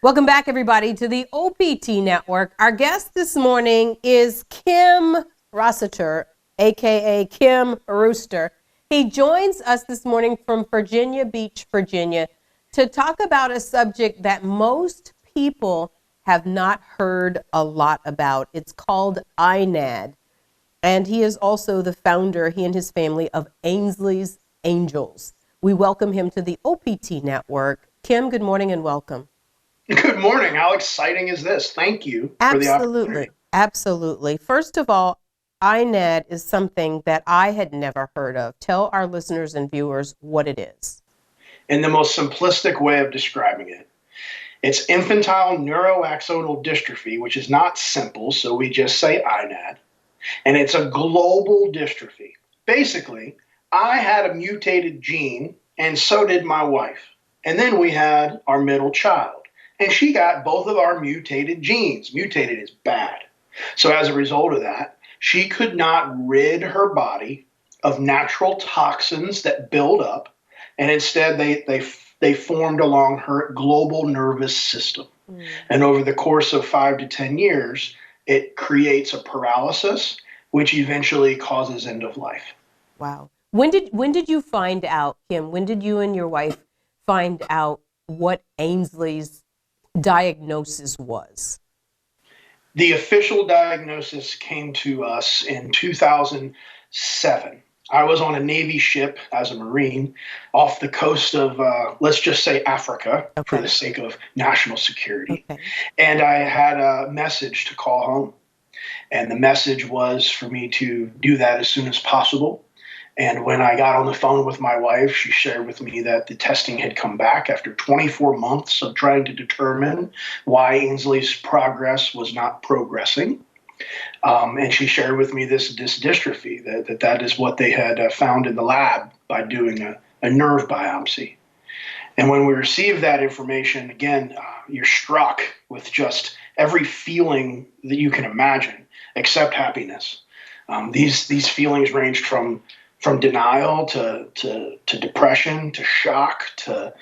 Welcome back, everybody, to the OPT Network. Our guest this morning is Kim Rossiter, a.k.a. Kim Rooster. He joins us this morning from Virginia Beach, Virginia, to talk about a subject that most people have not heard a lot about. It's called INAD. And he is also the founder, he and his family, of Ainsley's Angels. We welcome him to the OPT Network. Kim, good morning and welcome. Good morning. How exciting is this? Thank you for the opportunity. Absolutely. First of all, INAD is something that I had never heard of. Tell our listeners and viewers what it is. In the most simplistic way of describing it, it's infantile neuroaxonal dystrophy, which is not simple, so we just say INAD. And it's a global dystrophy. Basically, I had a mutated gene, and so did my wife. And then we had our middle child. And she got both of our mutated genes. Mutated is bad. So as a result of that, she could not rid her body of natural toxins that build up. And instead, they formed along her global nervous system. And over the course of 5 to 10 years, it creates a paralysis, which eventually causes end of life. Wow. When did you find out, Kim? When did you and your wife find out what Ainsley's diagnosis was? The official diagnosis came to us in 2007. I was on a Navy ship as a Marine off the coast of, let's just say, Africa, for the sake of national security. And I had a message to call home. And the message was for me to do that as soon as possible. And when I got on the phone with my wife, she shared with me that the testing had come back after 24 months of trying to determine why Ainsley's progress was not progressing. And she shared with me this dystrophy, that is what they had found in the lab by doing a nerve biopsy. And when we received that information, again, you're struck with just every feeling that you can imagine, except happiness. These feelings ranged from denial to depression to shock to,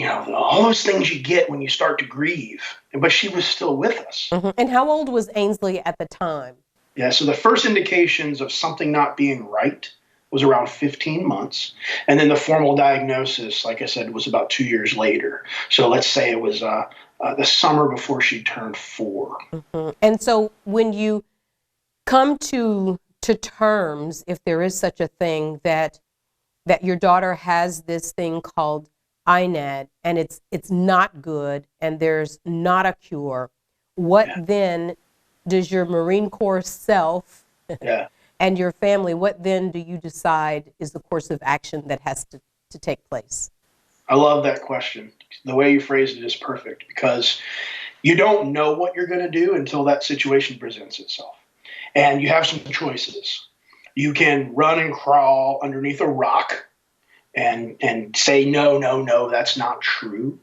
all those things you get when you start to grieve. But she was still with us. And how old was Ainsley at the time? Yeah, so the first indications of something not being right was around 15 months. And then the formal diagnosis, like I said, was about 2 years later. So let's say it was the summer before she turned 4. And so when you come to terms, if there is such a thing, that your daughter has this thing called INAD, and it's not good, and there's not a cure, what then does your Marine Corps self and your family, what then do you decide is the course of action that has to take place? I love that question. The way you phrased it is perfect, because you don't know what you're going to do until that situation presents itself. And you have some choices. You can run and crawl underneath a rock and say, no, that's not true.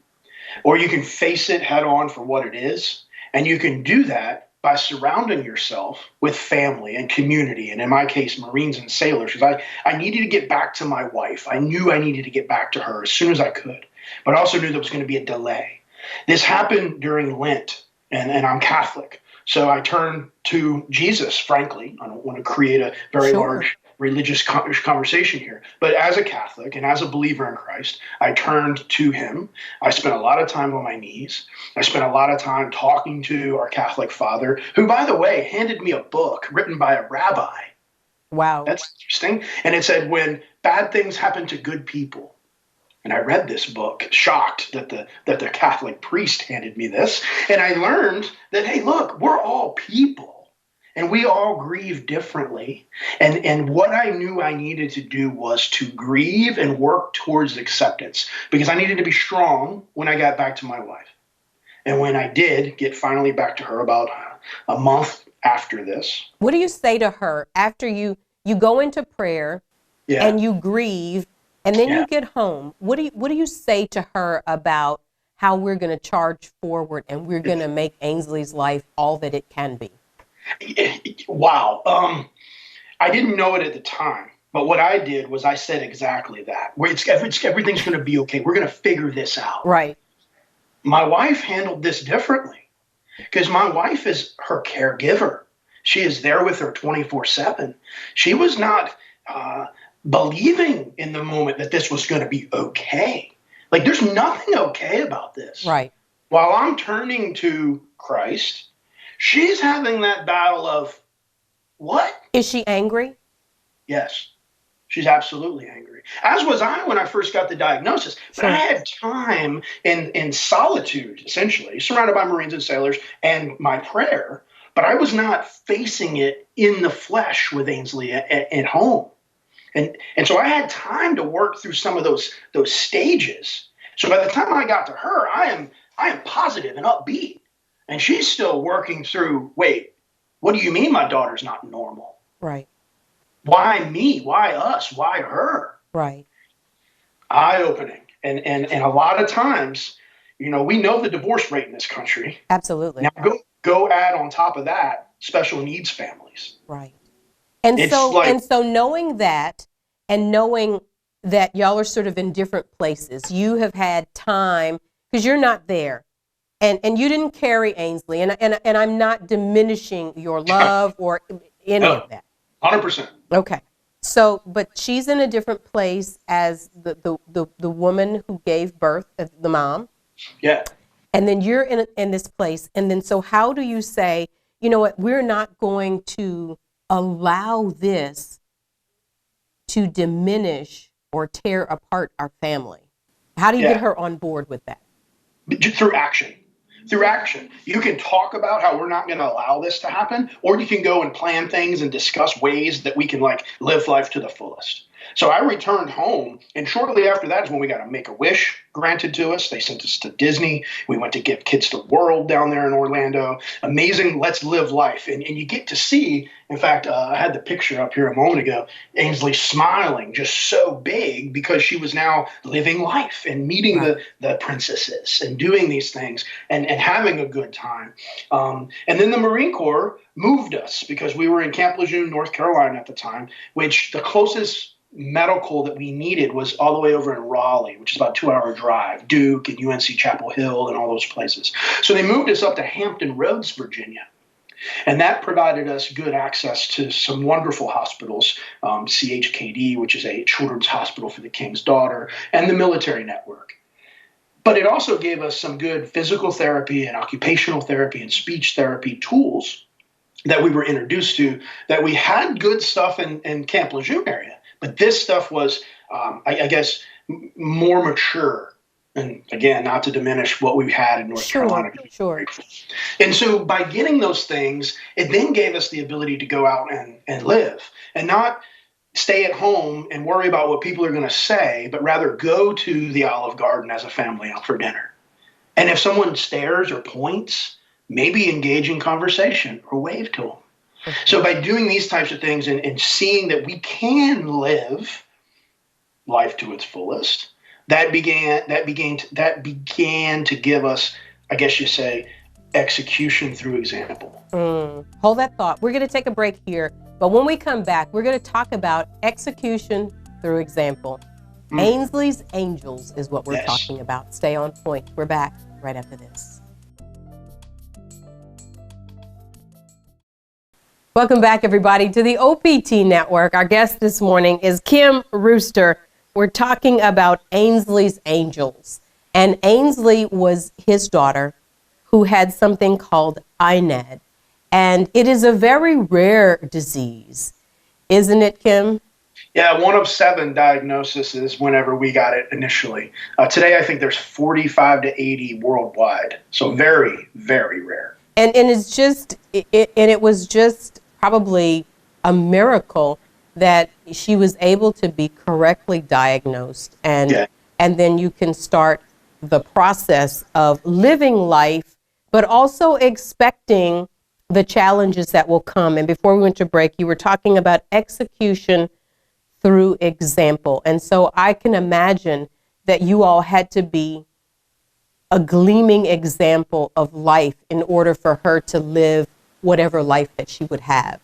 Or you can face it head on for what it is. And you can do that by surrounding yourself with family and community. And in my case, Marines and sailors, because I needed to get back to my wife. I knew I needed to get back to her as soon as I could. But I also knew there was going to be a delay. This happened during Lent, and I'm Catholic. So I turned to Jesus, frankly. I don't want to create a very large religious conversation here. But as a Catholic and as a believer in Christ, I turned to him. I spent a lot of time on my knees. I spent a lot of time talking to our Catholic father, who, by the way, handed me a book written by a rabbi. Wow. That's interesting. And it said, when bad things happen to good people. And I read this book, shocked that the Catholic priest handed me this. And I learned that, hey, look, we're all people. And we all grieve differently. And what I knew I needed to do was to grieve and work towards acceptance. Because I needed to be strong when I got back to my wife. And when I did get finally back to her about a month after this. What do you say to her after you go into prayer and you grieve? And then you get home. What do you say to her about how we're going to charge forward and we're going to make Ainsley's life all that it can be? Wow. I didn't know it at the time, but what I did was I said exactly that. Everything's going to be okay. We're going to figure this out. Right. My wife handled this differently because my wife is her caregiver. She is there with her 24/7. She was not believing in the moment that this was going to be okay. Like, there's nothing okay about this. Right. While I'm turning to Christ, she's having that battle of what? Is she angry? Yes, she's absolutely angry. As was I when I first got the diagnosis. But I had time in solitude, essentially, surrounded by Marines and sailors, and my prayer. But I was not facing it in the flesh with Ainsley at home. And so I had time to work through some of those stages. So by the time I got to her, I am positive and upbeat. And she's still working through, wait, what do you mean my daughter's not normal? Right. Why me? Why us? Why her? Right. Eye-opening. And a lot of times, we know the divorce rate in this country. Absolutely. Now go add on top of that special needs families. Right. And so knowing that, and knowing that y'all are sort of in different places, you have had time, because you're not there, and you didn't carry Ainsley, and I'm not diminishing your love or any of that. 100%. Okay. So, but she's in a different place as the woman who gave birth, the mom. Yeah. And then you're in this place, and then so how do you say, you know what, we're not going to allow this to diminish or tear apart our family? How do you get her on board with that? Through action. Through action. You can talk about how we're not going to allow this to happen, or you can go and plan things and discuss ways that we can live life to the fullest. So I returned home, and shortly after that is when we got a Make-A-Wish granted to us. They sent us to Disney. We went to Give Kids the World down there in Orlando. Amazing, let's live life. And you get to see, in fact, I had the picture up here a moment ago, Ainsley smiling just so big because she was now living life and meeting the princesses and doing these things and having a good time. And then the Marine Corps moved us because we were in Camp Lejeune, North Carolina at the time, which the closest medical that we needed was all the way over in Raleigh, which is about a 2-hour drive, Duke and UNC Chapel Hill and all those places. So they moved us up to Hampton Roads, Virginia. And that provided us good access to some wonderful hospitals, CHKD, which is a children's hospital for the King's Daughter, and the military network. But it also gave us some good physical therapy and occupational therapy and speech therapy tools that we were introduced to, that we had good stuff in Camp Lejeune area. But this stuff was, I guess, more mature. And again, not to diminish what we've had in North Carolina. Sure. And so by getting those things, it then gave us the ability to go out and live and not stay at home and worry about what people are going to say, but rather go to the Olive Garden as a family out for dinner. And if someone stares or points, maybe engage in conversation or wave to them. So by doing these types of things and seeing that we can live life to its fullest, that began to give us, I guess you say, execution through example. Hold that thought. We're going to take a break here, but when we come back, we're going to talk about execution through example. Ainsley's Angels is what we're talking about. Stay on point. We're back right after this. Welcome back, everybody, to the OPT Network. Our guest this morning is Kim Rossiter. We're talking about Ainsley's Angels. And Ainsley was his daughter who had something called INED. And it is a very rare disease. Isn't it, Kim? Yeah, 1 of 7 diagnoses whenever we got it initially. Today, I think there's 45 to 80 worldwide. So very, very rare. And it's just, it was just probably a miracle that she was able to be correctly diagnosed, and then you can start the process of living life, but also expecting the challenges that will come. And before we went to break, you were talking about execution through example. And so I can imagine that you all had to be a gleaming example of life in order for her to live whatever life that she would have.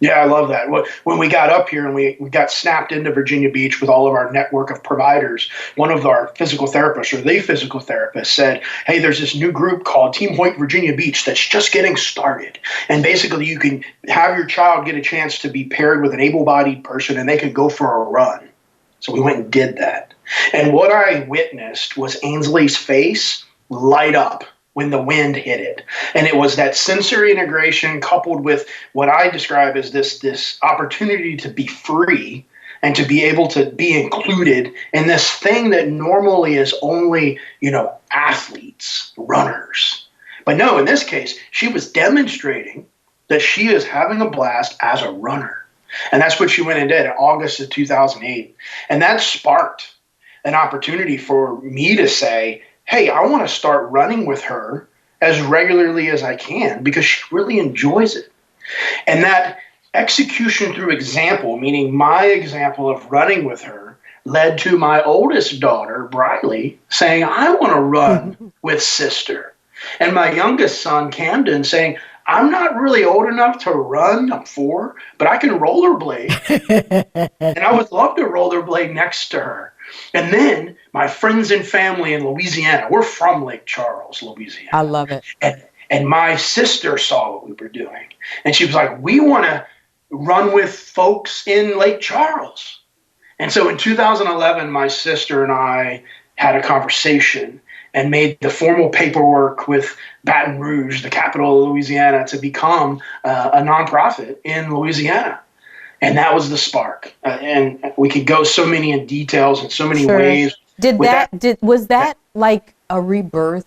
Yeah, I love that. When we got up here and we got snapped into Virginia Beach with all of our network of providers, one of our physical therapists or the physical therapist said, hey, there's this new group called Team Hoyt Virginia Beach that's just getting started. And basically you can have your child get a chance to be paired with an able-bodied person and they can go for a run. So we went and did that. And what I witnessed was Ainsley's face light up when the wind hit it. And it was that sensory integration coupled with what I describe as this opportunity to be free and to be able to be included in this thing that normally is only, athletes, runners. But no, in this case, she was demonstrating that she is having a blast as a runner. And that's what she went and did in August of 2008. And that sparked an opportunity for me to say, hey, I want to start running with her as regularly as I can because she really enjoys it. And that execution through example, meaning my example of running with her, led to my oldest daughter, Briley, saying, I want to run with sister. And my youngest son, Camden, saying, I'm not really old enough to run. I'm 4, but I can rollerblade. And I would love to rollerblade next to her. And then my friends and family in Louisiana, we're from Lake Charles, Louisiana. I love it. And my sister saw what we were doing. And she was like, we want to run with folks in Lake Charles. And so in 2011, my sister and I had a conversation and made the formal paperwork with Baton Rouge, the capital of Louisiana, to become a nonprofit in Louisiana. And that was the spark. And we could go so many in details in so many ways. Was that like a rebirth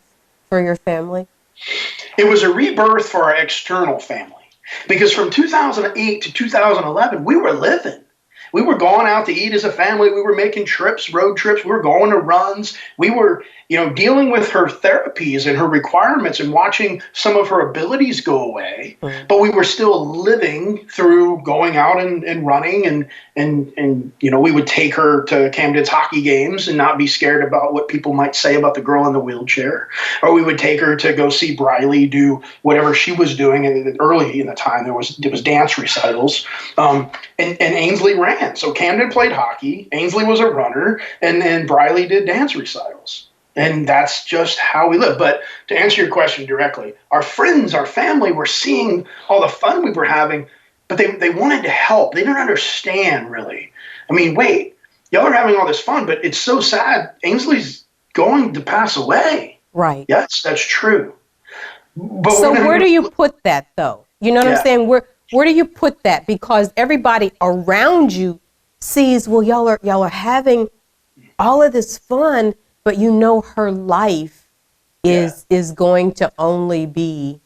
for your family? It was a rebirth for our external family. Because from 2008 to 2011, we were living. We were going out to eat as a family. We were making trips, road trips. We were going to runs. We were, dealing with her therapies and her requirements and watching some of her abilities go away. Mm. But we were still living through going out and running and we would take her to Camden's hockey games and not be scared about what people might say about the girl in the wheelchair. Or we would take her to go see Briley do whatever she was doing. And early in the time, there was dance recitals. And Ainsley ran. So Camden played hockey, Ainsley was a runner, and Briley did dance recitals. And that's just how we live. But to answer your question directly, our friends, our family were seeing all the fun we were having, but they wanted to help. They didn't understand, really. I mean, wait, y'all are having all this fun, but it's so sad. Ainsley's going to pass away. Right. Yes, that's true. But so where do you put that, though? You know what I'm saying? Where do you put that? Because everybody around you sees, well, y'all are having all of this fun, but her life is going to only be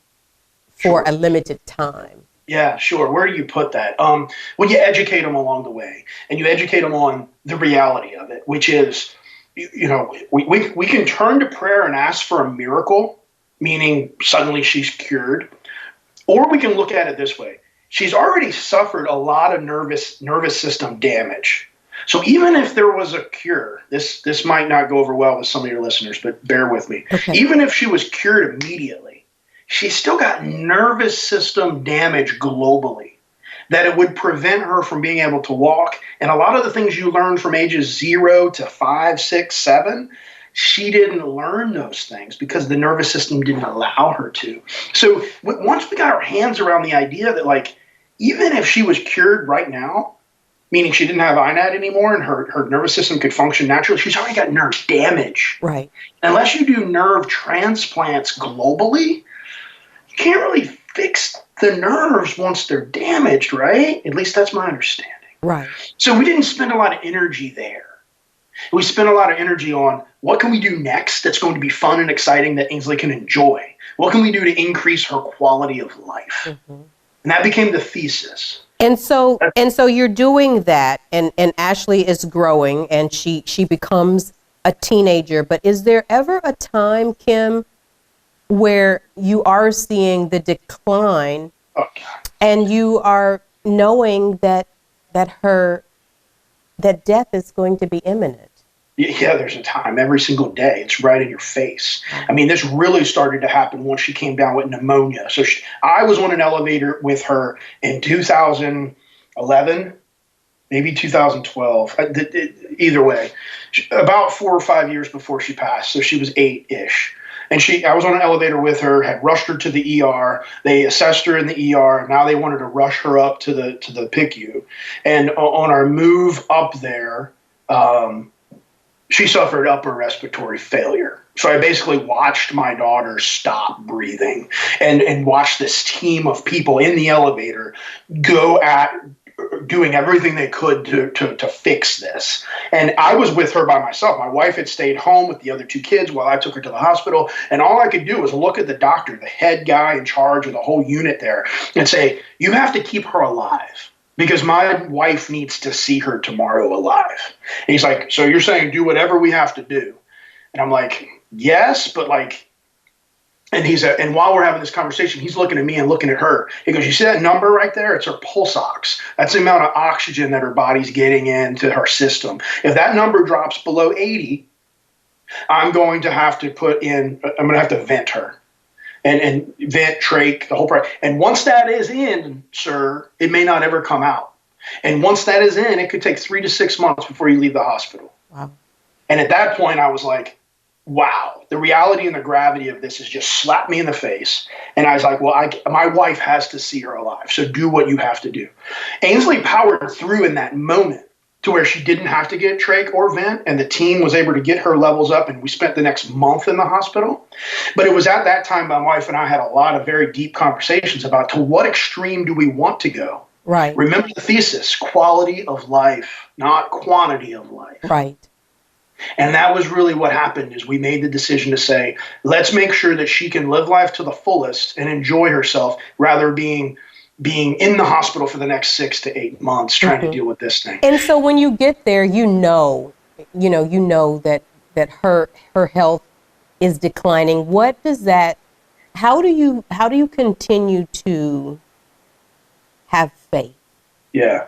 for a limited time. Yeah, sure. Where do you put that? Well, you educate them along the way, and you educate them on the reality of it, which is, we can turn to prayer and ask for a miracle, meaning suddenly she's cured, or we can look at it this way. She's already suffered a lot of nervous system damage. So even if there was a cure, this might not go over well with some of your listeners, but bear with me. Okay. Even if she was cured immediately, she's still got nervous system damage globally that it would prevent her from being able to walk. And a lot of the things you learn from ages 0 to 5, 6, 7, she didn't learn those things because the nervous system didn't allow her to. So once we got our hands around the idea that, even if she was cured right now, meaning she didn't have INAD anymore and her nervous system could function naturally, she's already got nerve damage. Right. Unless you do nerve transplants globally, you can't really fix the nerves once they're damaged, right? At least that's my understanding. Right. So we didn't spend a lot of energy there. We spent a lot of energy on what can we do next that's going to be fun and exciting that Ainsley can enjoy? What can we do to increase her quality of life? Mm-hmm. And that became the thesis. And so you're doing that, and Ashley is growing, and she becomes a teenager. But is there ever a time, Kim, where you are seeing the decline, and you are knowing that death is going to be imminent? Yeah, there's a time every single day. It's right in your face. I mean, this really started to happen once she came down with pneumonia. So I was on an elevator with her in 2011, maybe 2012. Either way, about 4 or 5 years before she passed. So she was 8-ish. And I was on an elevator with her, had rushed her to the ER. They assessed her in the ER. Now they wanted to rush her up to the PICU. And on our move up there, she suffered upper respiratory failure. So I basically watched my daughter stop breathing and watch this team of people in the elevator go at doing everything they could to fix this. And I was with her by myself. My wife had stayed home with the other 2 kids while I took her to the hospital. And all I could do was look at the doctor, the head guy in charge of the whole unit there, and say, you have to keep her alive, because my wife needs to see her tomorrow alive. And he's like, so you're saying do whatever we have to do? And I'm like, yes, but like, and while we're having this conversation, he's looking at me and looking at her. He goes, you see that number right there? It's her pulse ox. That's the amount of oxygen that her body's getting into her system. If that number drops below 80, I'm going to have to vent her. And vent, trach, the whole part. And once that is in, sir, it may not ever come out. And once that is in, it could take 3 to 6 months before you leave the hospital. Wow. And at that point, I was like, wow, the reality and the gravity of this has just slapped me in the face. And I was like, well, my wife has to see her alive. So do what you have to do. Ainsley powered through in that moment to where she didn't have to get trach or vent, and the team was able to get her levels up, and we spent the next month in the hospital. But it was at that time my wife and I had a lot of very deep conversations about to what extreme do we want to go? Right. Remember the thesis, quality of life, not quantity of life. Right. And that was really what happened, is we made the decision to say, let's make sure that she can live life to the fullest and enjoy herself, rather being in the hospital for the next 6 to 8 months trying to deal with this thing. And so when you get there, you know that her health is declining. What does that, how do you continue to have faith? Yeah.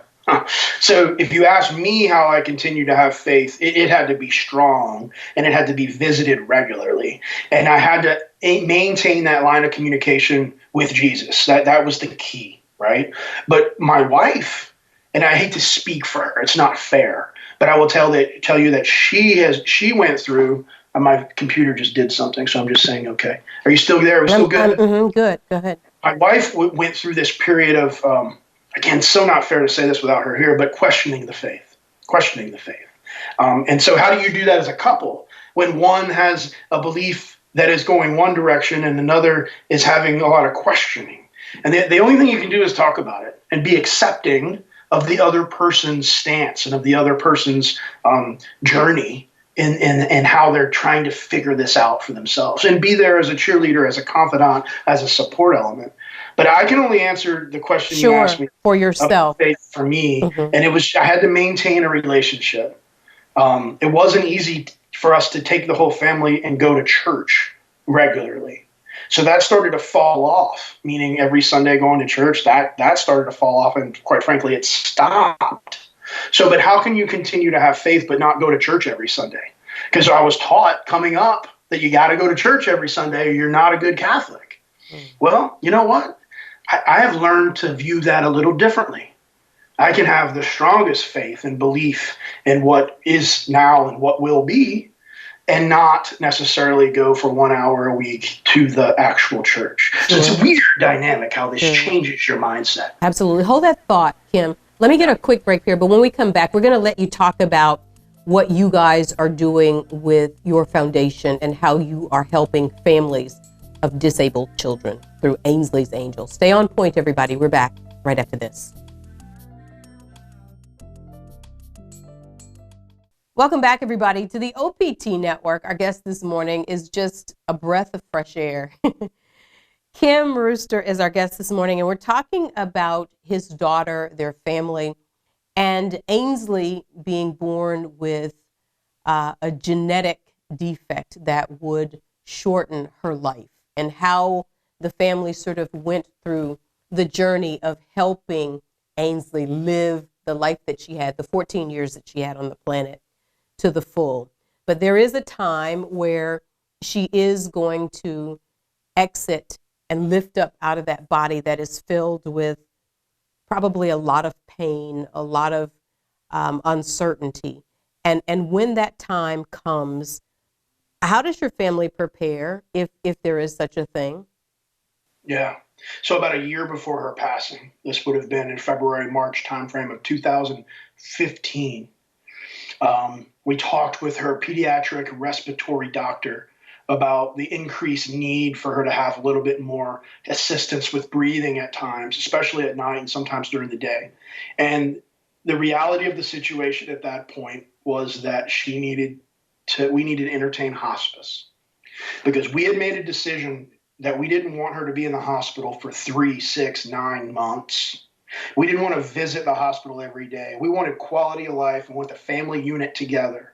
So if you ask me how I continue to have faith, it had to be strong, and it had to be visited regularly. And I had to maintain that line of communication with Jesus. That was the key, right? But my wife, and I hate to speak for her, it's not fair, but I will tell you that she went through, my computer just did something, so I'm just saying, okay. Are you still there? Are we still good? Good. Go ahead. My wife went through this period of, again, so not fair to say this without her here, but questioning the faith. And so how do you do that as a couple when one has a belief that is going one direction and another is having a lot of questioning? And the only thing you can do is talk about it and be accepting of the other person's stance and of the other person's journey and how they're trying to figure this out for themselves, and be there as a cheerleader, as a confidant, as a support element. But I can only answer the question you asked me for yourself. For me, and I had to maintain a relationship. It wasn't easy for us to take the whole family and go to church regularly. So that started to fall off, meaning every Sunday going to church, that started to fall off, and quite frankly, it stopped. So, but how can you continue to have faith but not go to church every Sunday? Because I was taught coming up that you got to go to church every Sunday or you're not a good Catholic. Well, you know what? I have learned to view that a little differently. I can have the strongest faith and belief in what is now and what will be, and not necessarily go for 1 hour a week to the actual church. So it's a weird dynamic how this changes your mindset. Absolutely. Hold that thought, Kim. Let me get a quick break here, but when we come back, we're going to let you talk about what you guys are doing with your foundation and how you are helping families of disabled children through Ainsley's Angels. Stay on point, everybody. We're back right after this. Welcome back, everybody, to the OPT Network. Our guest this morning is just a breath of fresh air. Kim Rossiter is our guest this morning, and we're talking about his daughter, their family, and Ainsley being born with a genetic defect that would shorten her life, and how the family sort of went through the journey of helping Ainsley live the life that she had, the 14 years that she had on the planet, to the full. But there is a time where she is going to exit and lift up out of that body that is filled with probably a lot of pain, a lot of uncertainty. And when that time comes, how does your family prepare if there is such a thing? Yeah. So about a year before her passing, this would have been in February, March timeframe of 2015. We talked with her pediatric respiratory doctor about the increased need for her to have a little bit more assistance with breathing at times, especially at night and sometimes during the day. And the reality of the situation at that point was that we needed to entertain hospice because we had made a decision that we didn't want her to be in the hospital for 3, 6, 9 months. We didn't want to visit the hospital every day. We wanted quality of life and want the family unit together.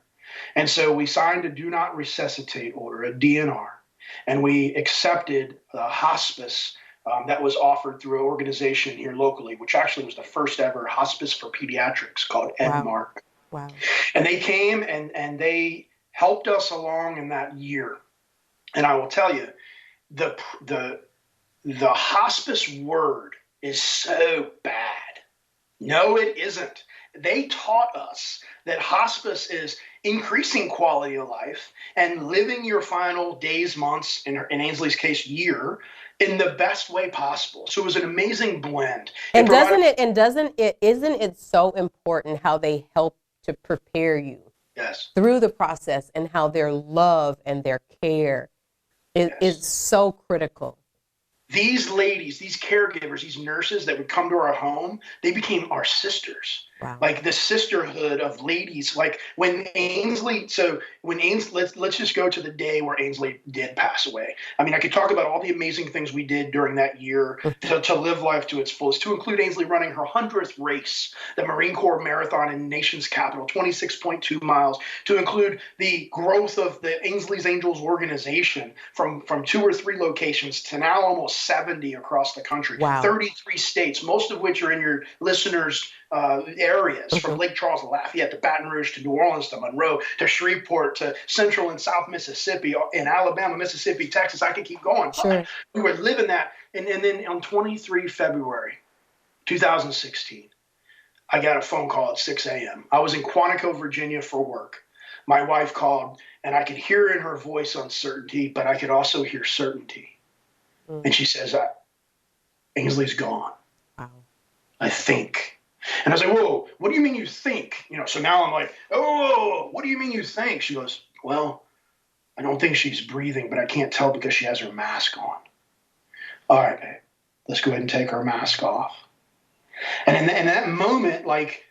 And so we signed a do not resuscitate order, a DNR, and we accepted the hospice that was offered through an organization here locally, which actually was the first ever hospice for pediatrics called Wow. Edmark. Wow. And they came and they helped us along in that year. And I will tell you, the hospice word is so bad. No, it isn't. They taught us that hospice is increasing quality of life and living your final days, months, in Ainsley's case, year, in the best way possible. So it was an amazing blend. And isn't it so important how they help to prepare you Yes. through the process and how their love and their care is so critical? These ladies, these caregivers, these nurses that would come to our home, they became our sisters. Wow. Like the sisterhood of ladies. Like when Ainsley, let's just go to the day where Ainsley did pass away. I mean, I could talk about all the amazing things we did during that year to live life to its fullest, to include Ainsley running her 100th race, the Marine Corps Marathon in the nation's capital, 26.2 miles, to include the growth of the Ainsley's Angels organization from 2 or 3 locations to now almost 70 across the country, Wow. 33 states, most of which are in your listeners' areas, from Lake Charles to Lafayette to Baton Rouge to New Orleans to Monroe to Shreveport to Central and South Mississippi, in Alabama, Mississippi, Texas. I could keep going. Sure. We were living that. And then on 23 February 2016, I got a phone call at 6 a.m. I was in Quantico, Virginia for work. My wife called, and I could hear in her voice uncertainty, but I could also hear certainty. And she says, Ainsley's gone. Wow. I think. And I was like, whoa, what do you mean you think? So now I'm like, oh, what do you mean you think? She goes, well, I don't think she's breathing, but I can't tell because she has her mask on. All right, babe, let's go ahead and take her mask off. And in that moment, like,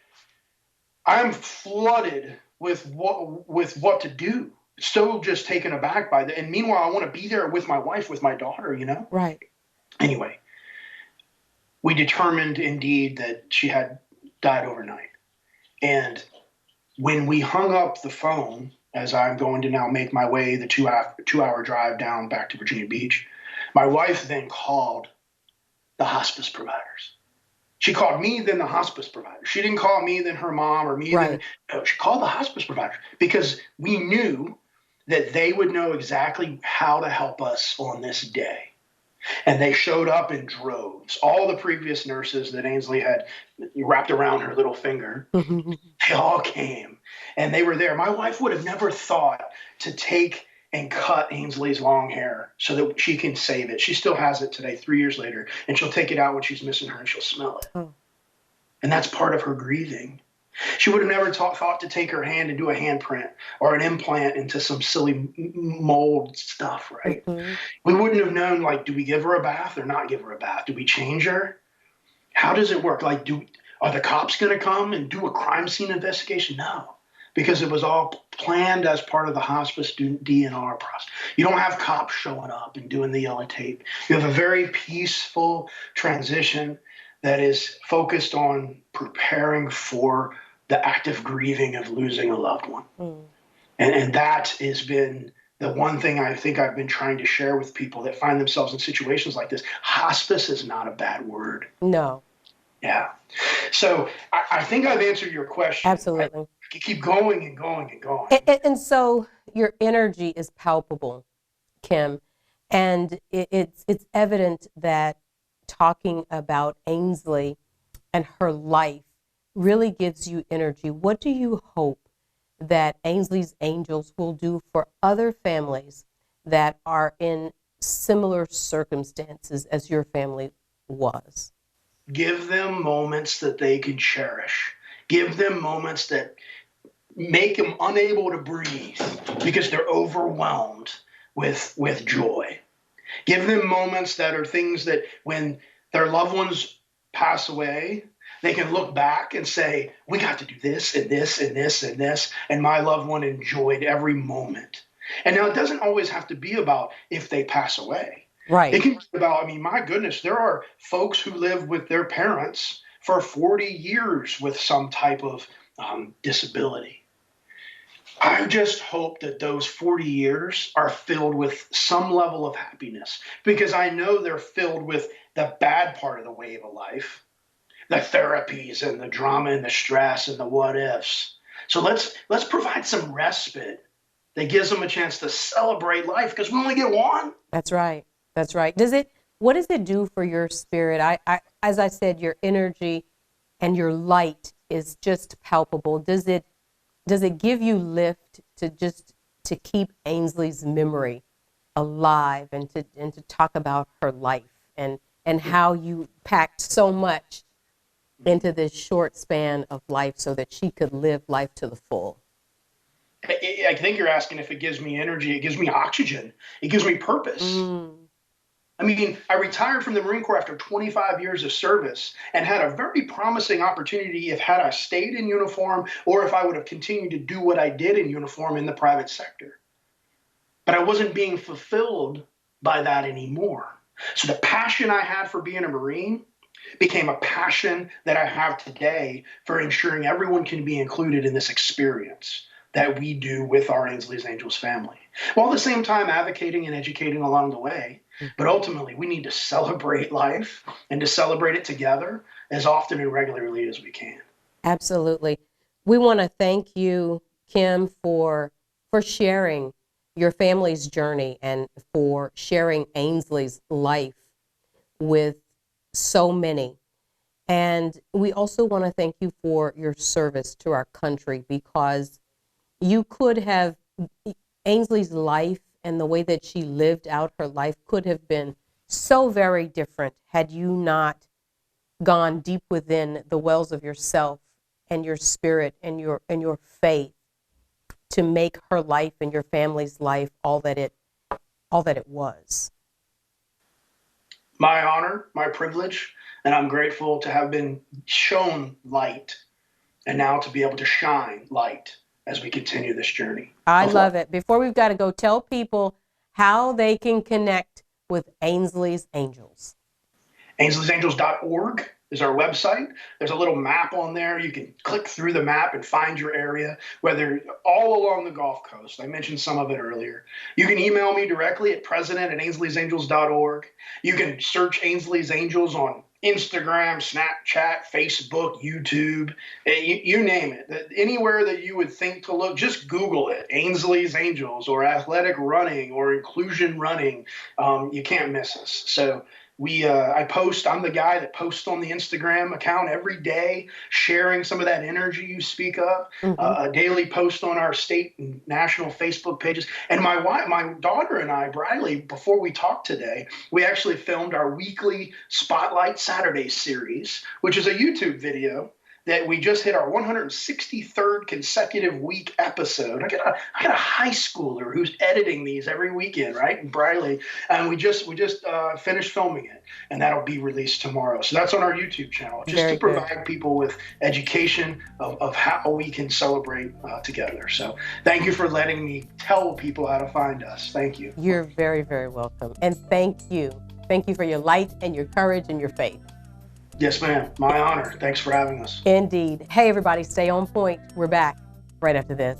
I'm flooded with what to do. So just taken aback by that. And meanwhile, I want to be there with my wife, with my daughter, Right. Anyway, we determined indeed that she had died overnight. And when we hung up the phone, as I'm going to now make my way the 2-hour drive down back to Virginia Beach, my wife then called the hospice providers. She called me, then the hospice provider. She didn't call me, then her mom, or me, right. No, she called the hospice provider because we knew that they would know exactly how to help us on this day. And they showed up in droves. All the previous nurses that Ainsley had wrapped around her little finger, they all came. And they were there. My wife would have never thought to take and cut Ainsley's long hair so that she can save it. She still has it today, 3 years later. And she'll take it out when she's missing her and she'll smell it. Oh. And that's part of her grieving. She would have never thought to take her hand and do a handprint or an implant into some silly mold stuff, right? Mm-hmm. We wouldn't have known, like, do we give her a bath or not give her a bath? Do we change her? How does it work? Like, are the cops going to come and do a crime scene investigation? No, because it was all planned as part of the hospice DNR process. You don't have cops showing up and doing the yellow tape. You have a very peaceful transition that is focused on preparing for the active grieving of losing a loved one. Mm. And that has been the one thing I think I've been trying to share with people that find themselves in situations like this. Hospice is not a bad word. No. Yeah. So I think I've answered your question. Absolutely. You keep going and going and going. And so your energy is palpable, Kim, and it's evident that talking about Ainsley and her life really gives you energy. What do you hope that Ainsley's Angels will do for other families that are in similar circumstances as your family was? Give them moments that they can cherish. Give them moments that make them unable to breathe because they're overwhelmed with joy. Give them moments that are things that when their loved ones pass away, they can look back and say, we got to do this and this and this and this, and my loved one enjoyed every moment. And now it doesn't always have to be about if they pass away. Right. It can be about, I mean, my goodness, there are folks who live with their parents for 40 years with some type of disability. I just hope that those 40 years are filled with some level of happiness, because I know they're filled with the bad part of the wave of life, the therapies and the drama and the stress and the what ifs. So let's provide some respite that gives them a chance to celebrate life, because we only get one. That's right. That's right. What does it do for your spirit? As I said, your energy and your light is just palpable. Does it give you lift to keep Ainsley's memory alive and to talk about her life and how you packed so much into this short span of life so that she could live life to the full? I think you're asking if it gives me energy. It gives me oxygen. It gives me purpose. I mean, I retired from the Marine Corps after 25 years of service and had a very promising opportunity if had I stayed in uniform or if I would have continued to do what I did in uniform in the private sector. But I wasn't being fulfilled by that anymore. So the passion I had for being a Marine became a passion that I have today for ensuring everyone can be included in this experience that we do with our Ainsley's Angels family, while at the same time advocating and educating along the way. But ultimately, we need to celebrate life and to celebrate it together as often and regularly as we can. Absolutely. We want to thank you, Kim, for sharing your family's journey and for sharing Ainsley's life with so many. And we also want to thank you for your service to our country, because you could have, Ainsley's life and the way that she lived out her life could have been so very different had you not gone deep within the wells of yourself and your spirit and your faith to make her life and your family's life all that it was. My honor, my privilege, and I'm grateful to have been shown light and now to be able to shine light as we continue this journey. I love it. Before we've got to go, tell people how they can connect with Ainsley's Angels. Ainsley'sAngels.org is our website. There's a little map on there. You can click through the map and find your area, whether all along the Gulf Coast. I mentioned some of it earlier. You can email me directly at president@Ainsley'sAngels.org. You can search Ainsley's Angels on Instagram, Snapchat, Facebook, YouTube, you name it. Anywhere that you would think to look, just Google it. Ainsley's Angels or athletic running or inclusion running. You can't miss us. So I'm the guy that posts on the Instagram account every day, sharing some of that energy you speak of, a daily post on our state and national Facebook pages. And my daughter and I, Briley, before we talked today, we actually filmed our weekly Spotlight Saturday series, which is a YouTube video that we just hit our 163rd consecutive week episode. I got a high schooler who's editing these every weekend, right? And Briley, and we just finished filming it, and that'll be released tomorrow. So that's on our YouTube channel, just to provide people with education of how we can celebrate together. So thank you for letting me tell people how to find us. Thank you. You're very, very welcome, and thank you for your light and your courage and your faith. Yes, ma'am. My honor. Thanks for having us. Indeed. Hey, everybody, stay on point. We're back right after this.